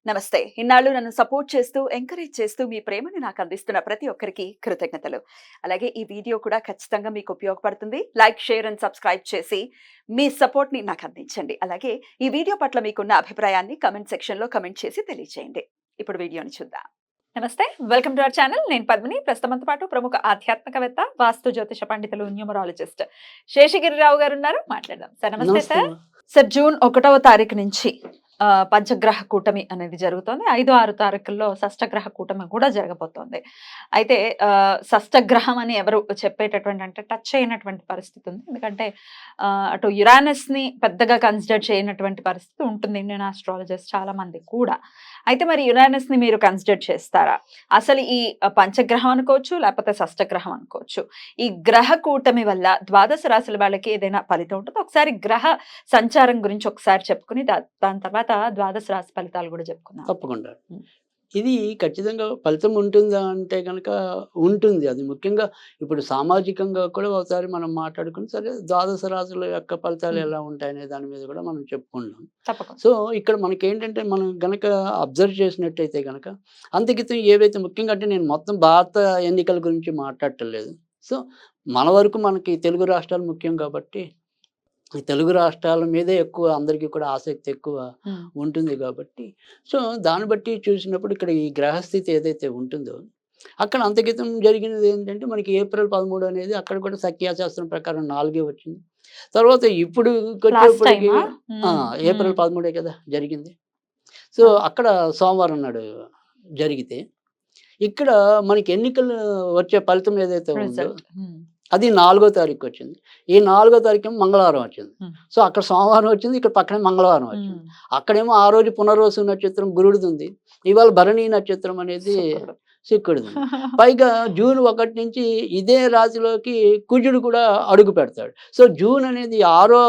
నమస్తే. ఇన్నాళ్ళు నన్ను సపోర్ట్ చేస్తూ, ఎంకరేజ్ చేస్తూ మీ ప్రేమని నాకు అందిస్తున్న ప్రతి ఒక్కరికి కృతజ్ఞతలు. అలాగే ఈ వీడియో కూడా ఖచ్చితంగా మీకు ఉపయోగపడుతుంది. లైక్, షేర్ అండ్ సబ్స్క్రైబ్ చేసి మీ సపోర్ట్‌ని నాకు అందించండి. అలాగే ఈ వీడియో పట్ల మీకున్న అభిప్రాయాన్ని కామెంట్ సెక్షన్‌లో కామెంట్ చేసి తెలియజేయండి. ఇప్పుడు వీడియోని చూద్దాం. నమస్తే. Welcome to our channel. నేను పద్మిని. ప్రస్తుతం మనతో పాటు ప్రముఖ ఆధ్యాత్మికవేత్త, వాస్తు జ్యోతిష పండితులు, న్యూమరాలజిస్ట్ శేషగిరిరావు గారు ఉన్నారు. మాట్లాడదాం. సార్ నమస్తే సార్. సార్ జూన్ 1వ తారీఖు నుంచి పంచగ్రహ కూటమి అనేది జరుగుతోంది. 5, 6 తారీఖుల్లో షష్టగ్రహ కూటమి కూడా జరగబోతోంది. అయితే షష్టగ్రహం అని ఎవరు చెప్పేటటువంటి అంటే టచ్ అయినటువంటి పరిస్థితి ఉంది. ఎందుకంటే అటు యురానస్‌ని పెద్దగా కన్సిడర్ చేయనటువంటి పరిస్థితి ఉంటుంది ఇండియన్ ఆస్ట్రాలజర్స్ చాలా మంది కూడా. అయితే మరి యురానస్‌ని మీరు కన్సిడర్ చేస్తారా? అసలు ఈ పంచగ్రహం అనుకోవచ్చు, లేకపోతే షష్టగ్రహం అనుకోవచ్చు. ఈ గ్రహ కూటమి వల్ల ద్వాదశ రాశుల వాళ్ళకి ఏదైనా ఫలితం ఉంటుందా? ఒకసారి గ్రహ సంచారం గురించి ఒకసారి చెప్పుకుని దాని తర్వాత ద్వాదశ రాశి ఫలితాలు కూడా చెప్పుకుందాం. తప్పకుండా. ఇది ఖచ్చితంగా ఫలితం ఉంటుందా అంటే గనక ఉంటుంది. అది ముఖ్యంగా ఇప్పుడు సామాజికంగా కూడా ఒకసారి మనం మాట్లాడుకుని సరే ద్వాదశ రాశుల యొక్క ఫలితాలు ఎలా ఉంటాయనే దాని మీద కూడా మనం చెప్పుకుందాం. తప్పకుండా. సో, ఇక్కడ మనకేంటంటే మనం గనక అబ్జర్వ్ చేసినట్టయితే గనక అంతకితం ఏవైతే ముఖ్యంగా అంటే నేను మొత్తం భారత ఎన్నికల గురించి మాట్లాడటం లేదు. సో, మన వరకు మనకి తెలుగు రాష్ట్రాలు ముఖ్యం కాబట్టి ఈ తెలుగు రాష్ట్రాల మీదే ఎక్కువ అందరికీ కూడా ఆసక్తి ఎక్కువ ఉంటుంది కాబట్టి సో దాన్ని బట్టి చూసినప్పుడు ఇక్కడ ఈ గ్రహస్థితి ఏదైతే ఉంటుందో అక్కడ అంతకితం జరిగినది ఏంటంటే మనకి ఏప్రిల్ 13 అనేది అక్కడ కూడా సంఖ్యాశాస్త్రం ప్రకారం 4 వచ్చింది. తర్వాత ఇప్పుడు వచ్చేప్పటికి ఏప్రిల్ 13 కదా జరిగింది. సో అక్కడ సోమవారం నాడు జరిగితే ఇక్కడ మనకి ఎన్నికలు వచ్చే ఫలితం ఏదైతే ఉందో అది 4వ తారీఖు వచ్చింది. ఈ 4వ తారీఖు మంగళవారం వచ్చింది. సో అక్కడ సోమవారం వచ్చింది, ఇక్కడ పక్కనే మంగళవారం వచ్చింది. అక్కడేమో ఆ రోజు పునర్వసు నక్షత్రం గురుడిది ఉంది, ఇవాళ భరణి నక్షత్రం అనేది శుక్రుడిది. పైగా జూన్ 1 నుంచి ఇదే రాశిలోకి కుజుడు కూడా అడుగు పెడతాడు. సో జూన్ అనేది 6వ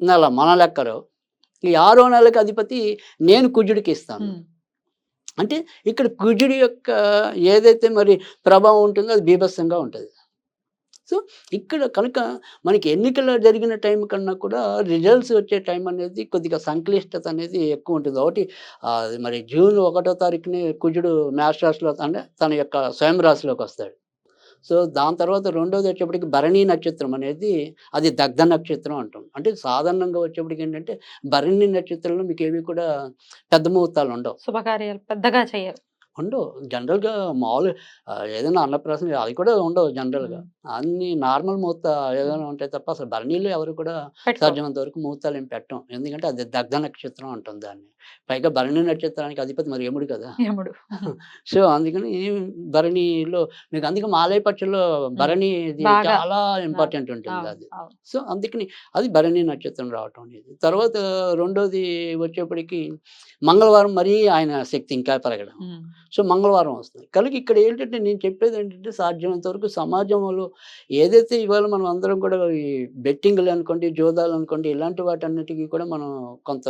నెల మన లెక్కలో. ఈ 6వ నెలకి అధిపతి నేను కుజుడికి ఇస్తాను. అంటే ఇక్కడ కుజుడి యొక్క ఏదైతే మరి ప్రభావం ఉంటుందో అది బీభత్సంగా ఉంటుంది. సో ఇక్కడ కనుక మనకి ఎన్నికలు జరిగిన టైం కన్నా కూడా రిజల్ట్స్ వచ్చే టైం అనేది కొద్దిగా సంక్లిష్టత అనేది ఎక్కువ ఉంటుంది. ఒకటి మరి జూన్ 1వ తారీఖుని కుజుడు మేష రాశిలో అంటే తన యొక్క స్వయం రాశిలోకి వస్తాడు. సో దాని తర్వాత రెండోది వచ్చేప్పటికి భరణి నక్షత్రం అనేది అది దగ్ధ నక్షత్రం అంటాం. అంటే సాధారణంగా వచ్చేప్పటికి ఏంటంటే భరణి నక్షత్రంలో మీకు ఏవి కూడా పెద్ద ముహూర్తాలు ఉండవు, శుభకార్యాలు పెద్దగా చేయరు, ఉండవు. జనరల్‌గా మామూలు ఏదైనా అన్నప్రాసన అది కూడా ఉండవు జనరల్‌గా. అన్నీ నార్మల్ ముహూర్త ఏదైనా ఉంటాయి తప్ప అసలు భరణిలో ఎవరు కూడా సాధ్యమైనంత వరకు ముహూర్తాలు ఏం పెట్టం. ఎందుకంటే అది దగ్ధ నక్షత్రం అంటాం దాన్ని. పైగా భరణి నక్షత్రానికి అధిపతి మరి యముడు కదా! యముడు. సో అందుకని భరణిలో మీకు అందుకే మాలయ పక్షుల్లో భరణిది చాలా ఇంపార్టెంట్ ఉంటుంది అది. సో అందుకని అది భరణి నక్షత్రం రావటం అనేది. తర్వాత రెండోది వచ్చేప్పటికి మంగళవారం మరీ ఆయన శక్తి ఇంకా పెరగడం. సో మంగళవారం వస్తుంది. కనుక ఇక్కడ ఏంటంటే నేను చెప్పేది ఏంటంటే సాధ్యమైనంత వరకు సమాజంలో ఏదైతే ఇవాళ మనం అందరం కూడా ఈ బెట్టింగ్లు అనుకోండి, జోదాలు అనుకోండి, ఇలాంటి వాటన్నిటికీ కూడా మనం కొంత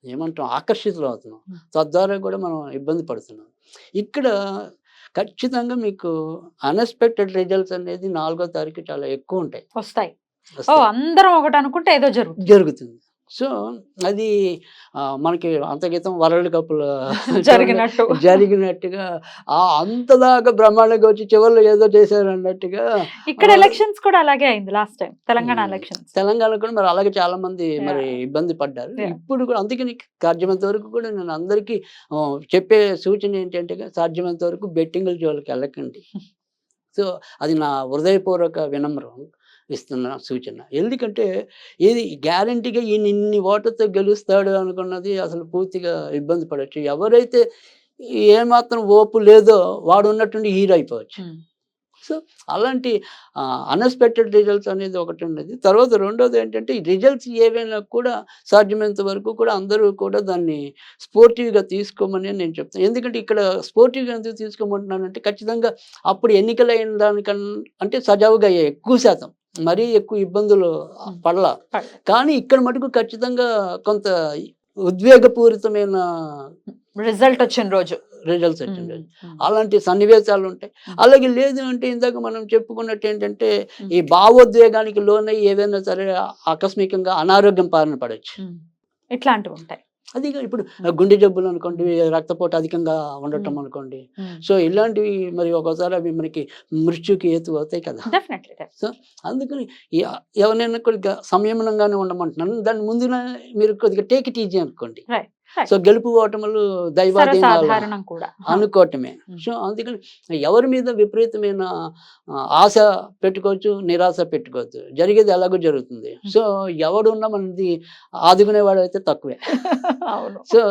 ఏమంటాం ఆకర్షితులు అవుతున్నాం. తద్వారా కూడా మనం ఇబ్బంది పడుతున్నాం. ఇక్కడ ఖచ్చితంగా మీకు అన్ఎక్స్‌పెక్టెడ్ రిజల్ట్స్ అనేది 4వ తారీఖు చాలా ఎక్కువ ఉంటాయి, వస్తాయి. అందరం ఒకటి అనుకుంటే ఏదో జరుగుతుంది. సో అది మనకి అంతక్రితం వరల్డ్ కప్‌లో జరిగినట్టుగా అంతదాకా బ్రహ్మాండంగా వచ్చి చివరిలో ఏదో చేశారు అన్నట్టుగా ఇక్కడ ఎలక్షన్స్ కూడా అలాగే అయింది last time Telangana elections. Telangana కూడా మరి అలాగే చాలా మంది మరి ఇబ్బంది పడ్డారు. ఇప్పుడు కూడా అందుకని సాధ్యమైనంత వరకు కూడా నేను అందరికీ చెప్పే సూచన ఏంటంటే సాధ్యమైనంత వరకు బెట్టింగ్ల జోలికి వెళ్ళకండి. సో అది నా హృదయపూర్వక వినమ్రం ఇస్తున్న సూచన. ఎందుకంటే ఇది గ్యారంటీగా ఈయన ఇన్ని ఓట్లతో గెలుస్తాడు అనుకున్నది అసలు పూర్తిగా ఇబ్బంది పడవచ్చు. ఎవరైతే ఏమాత్రం ఓపు లేదో వాడు ఉన్నట్టుండి హీరో అయిపోవచ్చు. సో అలాంటి అన్ఎక్స్‌పెక్టెడ్ రిజల్ట్స్ అనేది ఒకటి ఉన్నది. తర్వాత రెండోది ఏంటంటే ఈ రిజల్ట్స్ ఏవైనా కూడా సాధ్యమైనంత వరకు కూడా అందరూ కూడా దాన్ని స్పోర్టివ్‌గా తీసుకోమని నేను చెప్తాను. ఎందుకంటే ఇక్కడ స్పోర్టివ్‌గా ఎందుకు తీసుకోమంటున్నానంటే ఖచ్చితంగా అప్పుడు ఎన్నికలైన దానికన్నా అంటే సజావుగా అయ్యాయి ఎక్కువ శాతం. మరీ ఎక్కువ ఇబ్బందులు పడలా. కానీ ఇక్కడ మటుకు ఖచ్చితంగా కొంత ఉద్వేగపూరితమైన రిజల్ట్స్ వచ్చిన రోజు అలాంటి సన్నివేశాలు ఉంటాయి. అలాగే లేదు అంటే ఇందాక మనం చెప్పుకున్నట్టు ఏంటంటే ఈ భావోద్వేగానికి లోనై ఏదైనా సరే ఆకస్మికంగా అనారోగ్యం బారిన పడవచ్చు. ఇట్లాంటివి ఉంటాయి. అది ఇప్పుడు గుండె జబ్బులు అనుకోండి, రక్తపోటు అధికంగా ఉండటం అనుకోండి. సో ఇలాంటివి మరి ఒక్కోసారి అవి మనకి మృత్యుకి హేతు అవుతాయి కదా. డెఫినెట్లీ. సో అందుకని ఎవరైనా కొద్దిగా సంయమనంగానే ఉండమంటున్నాను. దాని ముందున మీరు కొద్దిగా టేక్ ఇట్ ఈజీ అనుకోండి. రైట్. సో గెలుపు ఓటములు దైవాధీనాలు సర్వసాధారణం కూడా. అనుకోవటమే. సో అందుకని ఎవరి మీద విపరీతమైన ఆశ పెట్టుకోవచ్చు, నిరాశ పెట్టుకోవచ్చు. జరిగేది ఎలాగో జరుగుతుంది. సో ఎవడున్నా మనది ఆదుకునేవాడు అయితే తక్కువే. అవును. సో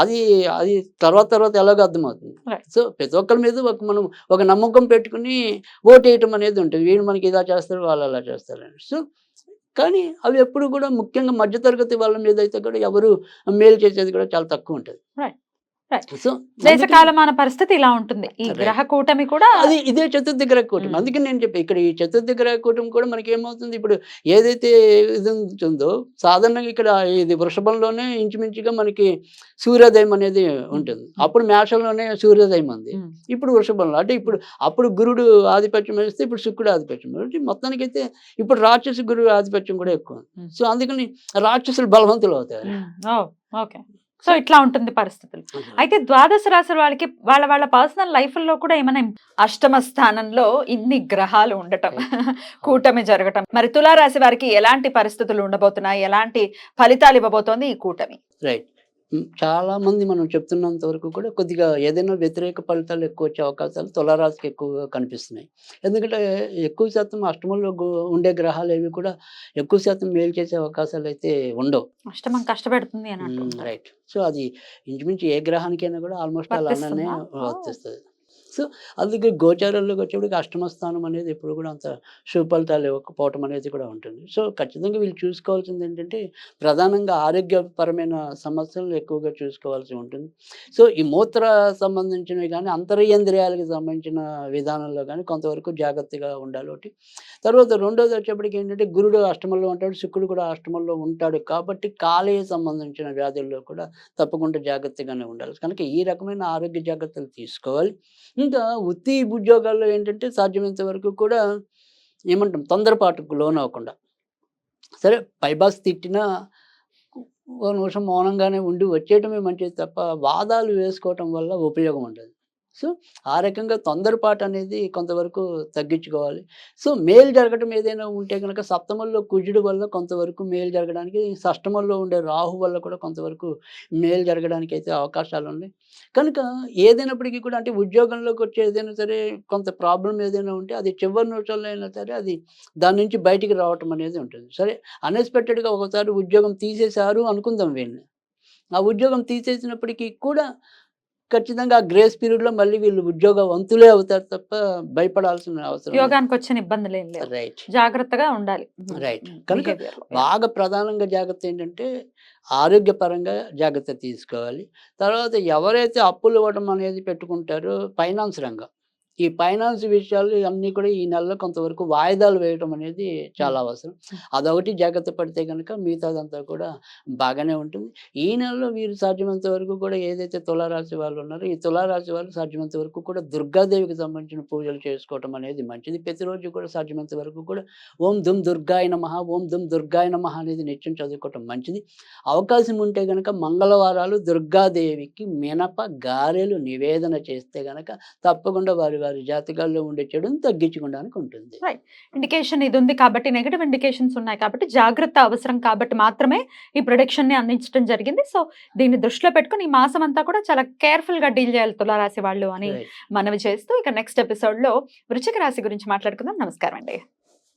అది అది తర్వాత ఎలాగో అర్థమవుతుంది. Right. సో ప్రతి ఒక్కరి మీద మనం ఒక నమ్మకం పెట్టుకుని ఓటేయటం అనేది ఉంటుంది. వీడు మనకి ఇలా చేస్తారు, వాళ్ళు అలా చేస్తారని. సో కానీ అవి ఎప్పుడు కూడా ముఖ్యంగా మధ్యతరగతి వాళ్ళ మీద అయితే కూడా ఎవరు మేలు చేసేది కూడా చాలా తక్కువ ఉంటుంది. Right. Right. సో దేశ కాలమాన పరిస్థితి ఇలా ఉంటుంది. ఈ Right. గ్రహ కూటమి కూడా అది ఇదే చతుర్థ గ్రహ కూటమి. అందుకని నేను చెప్పి ఇక్కడ ఈ చతుర్థ గ్రహ కూటమి కూడా మనకి ఏమవుతుంది, ఇప్పుడు ఏదైతే ఇది ఉంటుందో సాధారణంగా ఇక్కడ ఇది వృషభంలోనే ఇంచుమించుగా మనకి సూర్యోదయం అనేది ఉంటుంది. అప్పుడు మేషంలోనే సూర్యోదయం ఉంది. ఇప్పుడు వృషభంలో అంటే ఇప్పుడు అప్పుడు గురుడు ఆధిపత్యం వేస్తే ఇప్పుడు శుక్రుడు ఆధిపత్యం. అంటే మొత్తానికైతే ఇప్పుడు రాక్షస గురువు ఆధిపత్యం కూడా ఎక్కువ. సో అందుకని రాక్షసులు బలవంతులు అవుతారు. ఓకే. సో ఇట్లా ఉంటుంది పరిస్థితులు. అయితే ద్వాదశ రాశుల వాళ్ళకి వాళ్ళ పర్సనల్ లైఫ్ లో కూడా ఏమైనా అష్టమ స్థానంలో ఇన్ని గ్రహాలు ఉండటం, కూటమి జరగటం, మరి తులారాశి వారికి ఎలాంటి పరిస్థితులు ఉండబోతున్నాయి, ఎలాంటి ఫలితాలు ఇవ్వబోతోంది ఈ కూటమి? రైట్. చాలా మంది మనం చెప్తున్నంత వరకు కూడా కొద్దిగా ఏదైనా వ్యతిరేక ఫలితాలు ఎక్కువ వచ్చే అవకాశాలు తులారాశికి ఎక్కువగా కనిపిస్తున్నాయి. ఎందుకంటే ఎక్కువ శాతం అష్టమంలో ఉండే గ్రహాలు ఏవి కూడా ఎక్కువ శాతం మేలు చేసే అవకాశాలు అయితే ఉండవు. అష్టమం కష్టపెడుతుంది అని అంటున్నారు. రైట్. సో అది ఇంచుమించు ఏ గ్రహానికైనా కూడా ఆల్మోస్ట్ అలానే వర్తిస్తుందా? వర్తిస్తుంది. సో అందుకే గోచారాల్లోకి వచ్చేప్పటికి అష్టమ స్థానం అనేది ఎప్పుడు కూడా అంత శుభ ఫలితాలు ఇవ్వకపోవటం అనేది కూడా ఉంటుంది. సో ఖచ్చితంగా వీళ్ళు చూసుకోవాల్సింది ఏంటంటే ప్రధానంగా ఆరోగ్యపరమైన సమస్యలను ఎక్కువగా చూసుకోవాల్సి ఉంటుంది. సో ఈ మూత్ర సంబంధించినవి కానీ అంతర్యేంద్రియాలకు సంబంధించిన విధానంలో కానీ కొంతవరకు జాగ్రత్తగా ఉండాలి ఒకటి. తర్వాత రెండోది వచ్చేప్పటికి ఏంటంటే గురుడు అష్టమంలో ఉంటాడు, శుక్రుడు కూడా అష్టమంలో ఉంటాడు కాబట్టి కాలేయ సంబంధించిన వ్యాధుల్లో కూడా తప్పకుండా జాగ్రత్తగానే ఉండాలి. కనుక ఈ రకమైన ఆరోగ్య జాగ్రత్తలు తీసుకోవాలి. ఇంకా వృత్తి ఉద్యోగాల్లో ఏంటంటే సాధ్యమైనంత వరకు కూడా ఏమంటాం తొందరపాటుకు లోన్ అవ్వకుండా, సరే పైబాస్ తిట్టినా ఓ నిమిషం మౌనంగానే ఉండి వచ్చేయటమే మంచిది తప్ప వాదాలు వేసుకోవటం వల్ల ఉపయోగం ఉండదు. సో ఆ రకంగా తొందరపాటు అనేది కొంతవరకు తగ్గించుకోవాలి. సో మేలు జరగటం ఏదైనా ఉంటే కనుక సప్తమంలో కుజుడు వల్ల కొంతవరకు మేలు జరగడానికి, షష్టమంలో ఉండే రాహు వల్ల కూడా కొంతవరకు మేలు జరగడానికి అయితే అవకాశాలు ఉన్నాయి. కనుక ఏదైనప్పటికీ కూడా అంటే ఉద్యోగంలోకి వచ్చే ఏదైనా సరే కొంత ప్రాబ్లం ఏదైనా ఉంటే అది చివరి నిమిషంలో అయినా సరే అది దాని నుంచి బయటికి రావటం అనేది ఉంటుంది. సరే అన్ఎక్స్పెక్టెడ్గా ఒకసారి ఉద్యోగం తీసేశారు అనుకుందాం వీళ్ళని. ఆ ఉద్యోగం తీసేసినప్పటికీ కూడా ఖచ్చితంగా ఆ గ్రేస్ పీరియడ్‌లో మళ్ళీ వీళ్ళు ఉద్యోగవంతులే అవుతారు తప్ప భయపడాల్సిన అవసరం లేదు. ఉద్యోగానికి వచ్చిన ఇబ్బందులు ఏం లేవు. రైట్. జాగ్రత్తగా ఉండాలి. రైట్. కనుక Behavior లో. బాగా ప్రధానంగా జాగ్రత్త ఏంటంటే ఆరోగ్యపరంగా జాగ్రత్త తీసుకోవాలి. తర్వాత ఎవరైతే అప్పులు ఇవ్వడం అనేది పెట్టుకుంటారో ఫైనాన్స్ రంగం, ఈ ఫైనాన్స్ విషయాలు అన్నీ కూడా ఈ నెలలో కొంతవరకు వాయిదాలు వేయటం అనేది చాలా అవసరం. అదొకటి జాగ్రత్త పడితే కనుక మిగతాదంతా కూడా బాగానే ఉంటుంది. ఈ నెలలో వీరు సాధ్యమైనంత వరకు కూడా ఏదైతే తులారాశి వాళ్ళు ఉన్నారో ఈ తులారాశి వాళ్ళు సాధ్యమైనంత వరకు కూడా దుర్గాదేవికి సంబంధించిన పూజలు చేసుకోవటం అనేది మంచిది. ప్రతిరోజు కూడా సాధ్యమైనంత వరకు కూడా ఓం దుమ్ దుర్గాయ నమః, ఓం దుమ్ దుర్గాయ నమః అనేది నిత్యం చదువుకోవటం మంచిది. అవకాశం ఉంటే కనుక మంగళవారాలు దుర్గాదేవికి మినప గారెలు నివేదన చేస్తే కనుక తప్పకుండా వారి జాతకాల్లో ఉండే చెడును తగ్గించుకోవడానికి ఉంటుంది. ఇండికేషన్ ఇది ఉంది కాబట్టి, నెగటివ్ ఇండికేషన్స్ ఉన్నాయి కాబట్టి జాగ్రత్త అవసరం కాబట్టి మాత్రమే ఈ ప్రొడక్షన్ ని అందించడం జరిగింది. సో దీన్ని దృష్టిలో పెట్టుకుని ఈ మాసం అంతా కూడా చాలా కేర్ఫుల్ గా డీల్ చేయాలి తులారాశి వాళ్ళు అని మనవి చేస్తూ ఇక నెక్స్ట్ ఎపిసోడ్ లో వృశ్చిక రాశి గురించి మాట్లాడుకుందాం. నమస్కారం అండి.